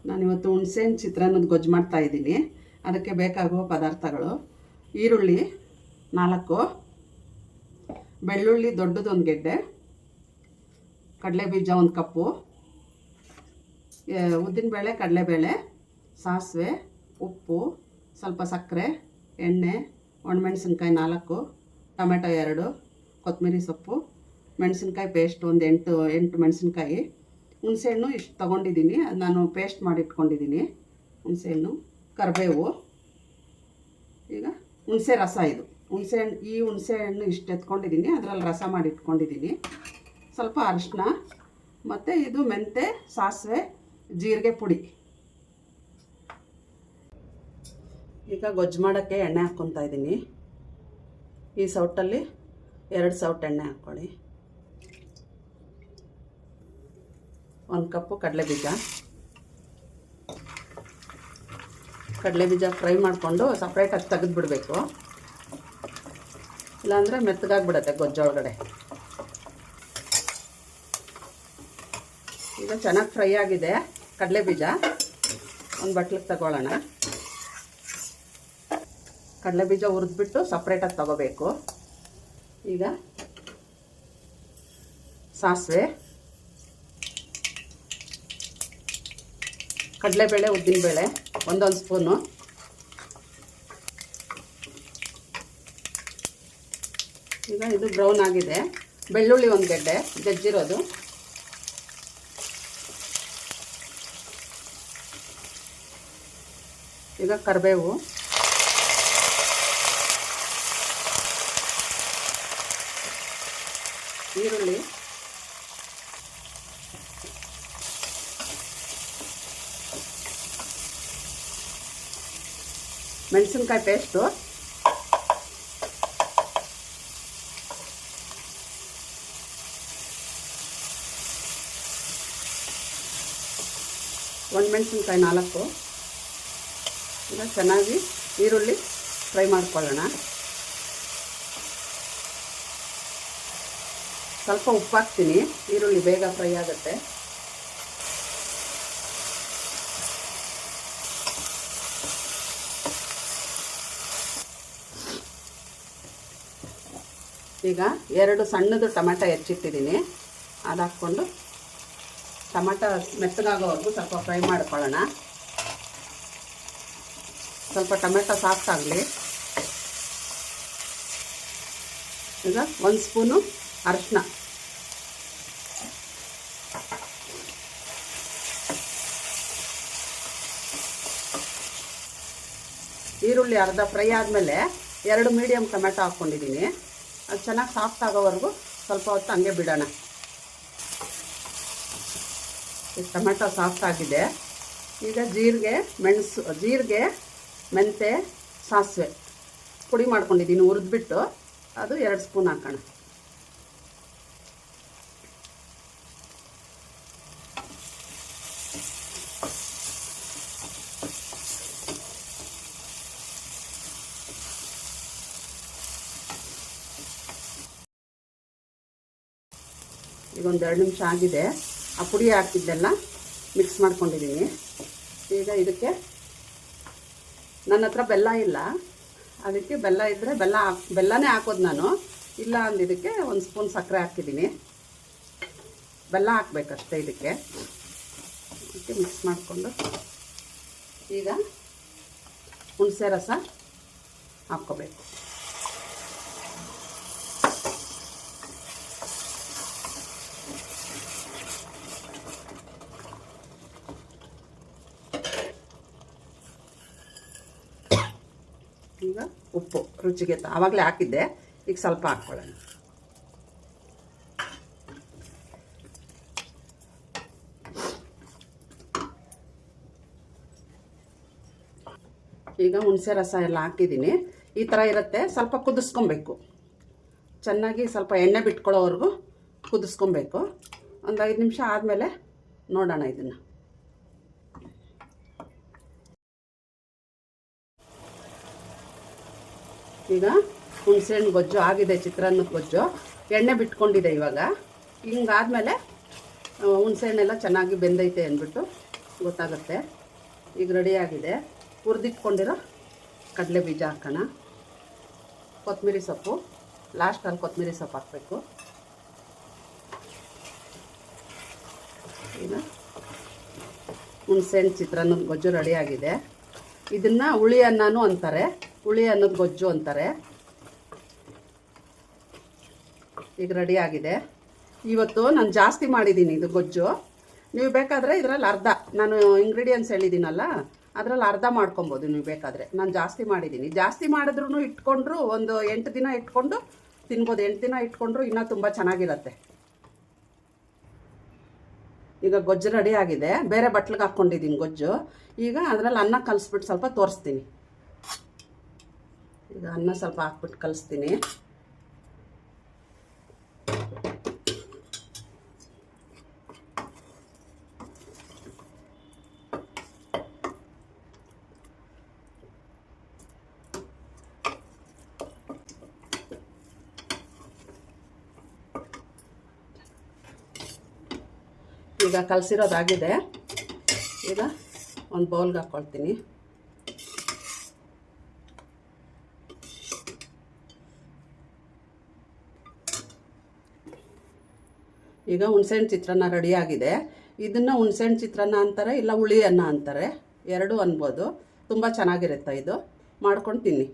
ನಾನಿವತ್ತು ಹುಣಸೆಹಣ್ಣು ಚಿತ್ರಾನ್ನದ ಗೊಜ್ಜು ಮಾಡ್ತಾಯಿದ್ದೀನಿ. ಅದಕ್ಕೆ ಬೇಕಾಗುವ ಪದಾರ್ಥಗಳು: ಈರುಳ್ಳಿ 4, ಬೆಳ್ಳುಳ್ಳಿ ದೊಡ್ಡದು 1 ಗೆಡ್ಡೆ, ಕಡಲೆಬೀಜ 1 ಕಪ್ಪು, ಉದ್ದಿನಬೇಳೆ, ಕಡಲೆಬೇಳೆ, ಸಾಸಿವೆ, ಉಪ್ಪು, ಸ್ವಲ್ಪ ಸಕ್ಕರೆ, ಎಣ್ಣೆ, ಒಣಮೆಣಸಿನ್ಕಾಯಿ 4, ಟೊಮೆಟೊ 2, ಕೊತ್ತಂಬರಿ ಸೊಪ್ಪು, ಮೆಣಸಿನ್ಕಾಯಿ ಪೇಸ್ಟ್ ಒಂದು 8 ಮೆಣಸಿನ್ಕಾಯಿ, ಹುಣಸೆಹಣ್ಣು ಇಷ್ಟು ತೊಗೊಂಡಿದ್ದೀನಿ. ಅದು ನಾನು ಪೇಸ್ಟ್ ಮಾಡಿ ಇಟ್ಕೊಂಡಿದ್ದೀನಿ. ಹುಣಸೆಹಣ್ಣು, ಕರಿಬೇವು, ಈಗ ಹುಣಸೆ ರಸ. ಇದು ಹುಣಸೆಹಣ್ಣು ಇಷ್ಟು ಎತ್ಕೊಂಡಿದ್ದೀನಿ, ಅದರಲ್ಲಿ ರಸ ಮಾಡಿ ಇಟ್ಕೊಂಡಿದ್ದೀನಿ. ಸ್ವಲ್ಪ ಅರಿಶಿನ, ಮತ್ತು ಇದು ಮೆಂತೆ, ಸಾಸಿವೆ, ಜೀರಿಗೆ ಪುಡಿ. ಈಗ ಗೊಜ್ಜು ಮಾಡೋಕ್ಕೆ ಎಣ್ಣೆ ಹಾಕ್ಕೊತಾ ಇದ್ದೀನಿ. ಈ ಸೌಟಲ್ಲಿ 2 ಸೌಟ್ ಎಣ್ಣೆ ಹಾಕ್ಕೊಳ್ಳಿ. 1 ಕಪ್ಪು ಕಡಲೆಬೀಜ ಫ್ರೈ ಮಾಡಿಕೊಂಡು ಸಪ್ರೇಟಾಗಿ ತೆಗೆದುಬಿಡಬೇಕು, ಇಲ್ಲಾಂದರೆ ಮೆತ್ತಗಾಗ್ಬಿಡುತ್ತೆ ಗೊಜ್ಜೊಳಗಡೆ. ಈಗ ಚೆನ್ನಾಗಿ ಫ್ರೈ ಆಗಿದೆ ಕಡಲೆಬೀಜ. ಒಂದು ಬಟ್ಲಿಗೆ ತಗೊಳ್ಳೋಣ. ಕಡಲೆಬೀಜ ಹುರಿದ್ಬಿಟ್ಟು ಸಪ್ರೇಟಾಗಿ ತಗೋಬೇಕು. ಈಗ ಸಾಸಿವೆ, ಕಡಲೆಬೇಳೆ, ಉದ್ದಿನಬೇಳೆ 1 ಸ್ಪೂನು, ಈಗ ಇದು ಬ್ರೌನ್ ಆಗಿದೆ. ಬೆಳ್ಳುಳ್ಳಿ 1 ಗೆಡ್ಡೆ ಜಜ್ಜಿರೋದು, ಈಗ ಕರಿಬೇವು, ಈರುಳ್ಳಿ, ಮೆಣಸಿನ್ಕಾಯಿ ಪೇಸ್ಟು, ಒಣಮೆಣಸಿನ್ಕಾಯಿ 4. ಈಗ ಚೆನ್ನಾಗಿ ಈರುಳ್ಳಿ ಫ್ರೈ ಮಾಡ್ಕೊಳ್ಳೋಣ. ಸ್ವಲ್ಪ ಉಪ್ಪು ಹಾಕ್ತೀನಿ, ಈರುಳ್ಳಿ ಬೇಗ ಫ್ರೈ ಆಗುತ್ತೆ. ಈಗ 2 ಸಣ್ಣದು ಟೊಮೆಟೊ ಹೆಚ್ಚಿಟ್ಟಿದ್ದೀನಿ, ಅದು ಹಾಕ್ಕೊಂಡು ಟೊಮೆಟೊ ಮೆತ್ತಗಾಗೋವರೆಗೂ ಸ್ವಲ್ಪ ಫ್ರೈ ಮಾಡ್ಕೊಳ್ಳೋಣ. ಸ್ವಲ್ಪ ಟೊಮೆಟೊ ಸಾಫ್ಟ್ ಆಗಲಿ. ಈಗ 1 ಸ್ಪೂನು ಅರಿಶಿನ, ಈರುಳ್ಳಿ ಅರ್ಧ ಫ್ರೈ ಆದಮೇಲೆ 2 ಮೀಡಿಯಮ್ ಟೊಮೆಟೊ ಹಾಕ್ಕೊಂಡಿದ್ದೀನಿ. ಅದು ಚೆನ್ನಾಗಿ ಸಾಫ್ಟ್ ಆಗೋವರೆಗೂ ಸ್ವಲ್ಪ ಹೊತ್ತು ಹಂಗೆ ಬಿಡೋಣ. ಟೊಮೆಟೊ ಸಾಫ್ಟ್ ಆಗಿದೆ. ಈಗ ಜೀರಿಗೆ, ಮೆಂತೆ, ಸಾಸಿವೆ ಪುಡಿ ಮಾಡ್ಕೊಂಡಿದ್ದೀನಿ, ಹುರಿದ್ಬಿಟ್ಟು ಅದು 2 ಸ್ಪೂನ್ ಹಾಕೋಣ. ಈಗ 1-2 ನಿಮಿಷ ಆಗಿದೆ. ಆ ಪುಡಿ ಹಾಕಿದ್ದೆಲ್ಲ ಮಿಕ್ಸ್ ಮಾಡ್ಕೊಂಡಿದ್ದೀನಿ. ಈಗ ಇದಕ್ಕೆ ನನ್ನ ಹತ್ರ ಬೆಲ್ಲ ಇಲ್ಲ, ಅದಕ್ಕೆ ಬೆಲ್ಲ ಇದ್ದರೆ ಬೆಲ್ಲನೇ ಹಾಕೋದು ನಾನು. ಇಲ್ಲ ಅಂದಿದ್ದಕ್ಕೆ 1 ಸ್ಪೂನ್ ಸಕ್ಕರೆ ಹಾಕಿದ್ದೀನಿ. ಬೆಲ್ಲ ಹಾಕಬೇಕಷ್ಟೇ ಇದಕ್ಕೆ ಮಿಕ್ಸ್ ಮಾಡಿಕೊಂಡು. ಈಗ ಹುಣಸೆ ರಸ ಹಾಕ್ಕೋಬೇಕು. ಈಗ ಉಪ್ಪು ರುಚಿಗೆ ಆವಾಗಲೇ ಹಾಕಿದ್ದೆ, ಈಗ ಸ್ವಲ್ಪ ಹಾಕ್ಕೊಳ್ಳೋಣ. ಈಗ ಹುಣಸೆ ರಸ ಎಲ್ಲ ಹಾಕಿದ್ದೀನಿ. ಈ ಥರ ಇರುತ್ತೆ. ಸ್ವಲ್ಪ ಕುದಿಸ್ಕೊಬೇಕು ಚೆನ್ನಾಗಿ, ಸ್ವಲ್ಪ ಎಣ್ಣೆ ಬಿಟ್ಕೊಳ್ಳೋವರೆಗೂ ಕುದಿಸ್ಕೊಬೇಕು. ಒಂದು 5 ನಿಮಿಷ ಆದಮೇಲೆ ನೋಡೋಣ ಇದನ್ನು. ಈಗ ಹುಣಸೆಹಣ್ಣು ಗೊಜ್ಜು ಆಗಿದೆ, ಚಿತ್ರಾನ್ನದ ಗೊಜ್ಜು ಎಣ್ಣೆ ಬಿಟ್ಕೊಂಡಿದೆ. ಇವಾಗ ಹಿಂಗಾದ್ಮೇಲೆ ಹುಣಸೆಹಣ್ಣೆಲ್ಲ ಚೆನ್ನಾಗಿ ಬೆಂದೈತೆ ಅಂದ್ಬಿಟ್ಟು ಗೊತ್ತಾಗುತ್ತೆ. ಈಗ ರೆಡಿಯಾಗಿದೆ. ಹುರಿದಿಟ್ಕೊಂಡಿರೋ ಕಡಲೆ ಬೀಜ ಹಾಕೋಣ. ಕೊತ್ತಂಬರಿ ಸೊಪ್ಪು ಲಾಸ್ಟಲ್ಲಿ ಕೊತ್ತಂಬರಿ ಸೊಪ್ಪು ಹಾಕಬೇಕು. ಈಗ ಹುಣಸೆಹಣ್ಣು ಚಿತ್ರಾನ್ನದ ಗೊಜ್ಜು ರೆಡಿಯಾಗಿದೆ. ಇದನ್ನು ಹುಳಿ ಅನ್ನನೂ ಅಂತಾರೆ, ಹುಳಿ ಅನ್ನದ ಗೊಜ್ಜು ಅಂತಾರೆ. ಈಗ ರೆಡಿಯಾಗಿದೆ. ಇವತ್ತು ನಾನು ಜಾಸ್ತಿ ಮಾಡಿದ್ದೀನಿ ಇದು ಗೊಜ್ಜು. ನೀವು ಬೇಕಾದರೆ ಇದರಲ್ಲಿ ಅರ್ಧ, ನಾನು ಇಂಗ್ರೀಡಿಯೆಂಟ್ಸ್ ಹೇಳಿದ್ದೀನಲ್ಲ ಅದರಲ್ಲಿ ಅರ್ಧ ಮಾಡ್ಕೊಬೋದು ನೀವು ಬೇಕಾದರೆ. ನಾನು ಜಾಸ್ತಿ ಮಾಡಿದ್ದೀನಿ. ಜಾಸ್ತಿ ಮಾಡಿದ್ರೂ ಇಟ್ಕೊಂಡ್ರು ಒಂದು 8 ದಿನ ಇಟ್ಕೊಂಡು ತಿನ್ಬೋದು. 8 ದಿನ ಇಟ್ಕೊಂಡ್ರು ಇನ್ನೂ ತುಂಬ ಚೆನ್ನಾಗಿರುತ್ತೆ. ಈಗ ಗೊಜ್ಜು ರೆಡಿಯಾಗಿದೆ. ಬೇರೆ ಬಟ್ಲಿಗೆ ಹಾಕ್ಕೊಂಡಿದ್ದೀನಿ ಗೊಜ್ಜು. ಈಗ ಅದರಲ್ಲಿ ಅನ್ನ ಕಲಿಸ್ಬಿಟ್ಟು ಸ್ವಲ್ಪ ತೋರಿಸ್ತೀನಿ. ಈಗ ಅನ್ನ ಸ್ವಲ್ಪ ಹಾಕ್ಬಿಟ್ಟು ಕಲಿಸ್ತೀನಿ. ಈಗ ಕಲಸಿರೋದಾಗಿದೆ. ಈಗ ಒಂದು ಬೌಲ್ಗೆ ಹಾಕ್ಕೊಳ್ತೀನಿ. ಈಗ ಹುಣಸೆಹಣ್ಣು ಚಿತ್ರಾನ್ನ ರೆಡಿಯಾಗಿದೆ. ಇದನ್ನು ಹುಣಸೆಹಣ್ಣು ಚಿತ್ರಾನ್ನ ಅಂತಾರೆ, ಇಲ್ಲ ಹುಳಿ ಅನ್ನ ಅಂತಾರೆ, ಎರಡೂ ಅನ್ಬೋದು. ತುಂಬ ಚೆನ್ನಾಗಿರುತ್ತೆ ಇದು. ಮಾಡ್ಕೊಂಡು ತಿನ್ನಿ.